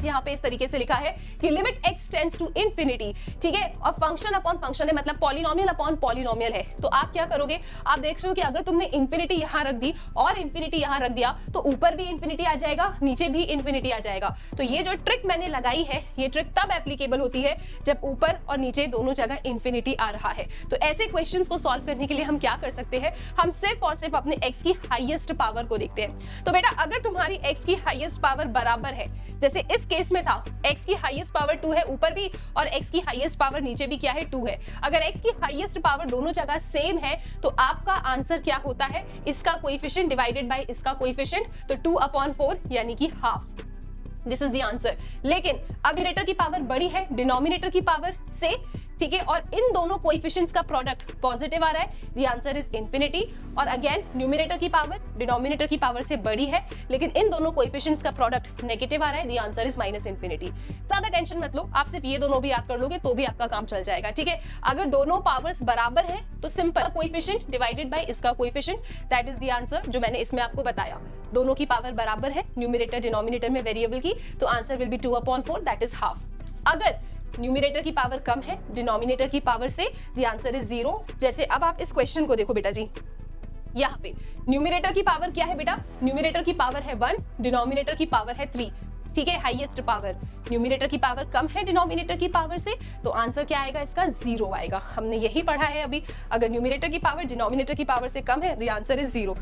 यहाँ पे इस तरीके से लिखा है कि limit x tends to infinity, ठीक है, और फंक्शन अपॉन फंक्शन है, मतलब पॉलिनोमियल अपॉन पॉलिनोमियल है। तो आप क्या करोगे, आप देख रहे हो कि अगर तुमने इंफिनिटी यहाँ रख दी और इंफिनिटी यहाँ रख दिया तो ऊपर भी इंफिनिटी आ जाएगा, नीचे भी इंफिनिटी आ जाएगा। तो ये जो ट्रिक मैंने लगाई है, ये ट्रिक तब एप्लीकेबल होती है जब ऊपर और नीचे दोनों जगह इंफिनिटी आ रहा है। तो ऐसे क्वेश्चंस को सॉल्व करने के लिए हम क्या कर सकते हैं, हम सिर्फ और सिर्फ अपने x की हाईएस्ट पावर को देखते हैं। तो बेटा अगर तुम्हारी x की हाईएस्ट पावर बराबर है, जैसे इस केस में था x की हाईएस्ट पावर 2 है ऊपर भी और x की हाईएस्ट पावर नीचे भी क्या है 2 है, अगर x की हाईएस्ट पावर दोनों जगह सेम है तो आपका आंसर क्या होता है, इसका कोएफिशिएंट डिवाइडेड बाय इसका कोएफिशिएंट, तो 2/4 यानी कि half. This is the answer. लेकिन अगर न्यूमरेटर की पावर बड़ी है डिनोमिनेटर की पावर से, ठीक है, और इन दोनों कोएफिशिएंट्स का प्रोडक्ट पॉजिटिव आ रहा है, द आंसर इज इंफिनिटी। और अगेन न्यूमरेटर की पावर डिनोमिनेटर की पावर से बड़ी है लेकिन इन दोनों कोएफिशिएंट्स का प्रोडक्ट नेगेटिव आ रहा है, the answer is minus infinity. ज्यादा टेंशन मत लो, आप सिर्फ ये दोनों भी याद कर लोगे तो भी आपका काम चल जाएगा, ठीक है। अगर दोनों पावर्स बराबर हैं तो सिंपल कोएफिशिएंट डिवाइडेड बाय इसका coefficient, that is the answer जो मैंने इसमें आपको बताया। दोनों की पावर बराबर है न्यूमरेटर डिनोमिनेटर में वेरिएबल की, तो answer will be 2/4 that is half. अगर न्यूमरेटर की पावर कम है डिनोमिनेटर की पावर से, द आंसर इज 0। जैसे अब आप इस क्वेश्चन को देखो बेटा जी, यहाँ पे न्यूमरेटर की पावर क्या है बेटा, न्यूमरेटर की पावर है 1, डिनोमिनेटर की पावर है 3, ठीक है, हाईएस्ट पावर। न्यूमरेटर की पावर कम है डिनोमिनेटर की पावर से, तो आंसर क्या आएगा इसका 0 आएगा। हमने यही पढ़ा है अभी, अगर न्यूमरेटर की पावर डिनोमिनेटर की पावर से कम है, द आंसर इज 0।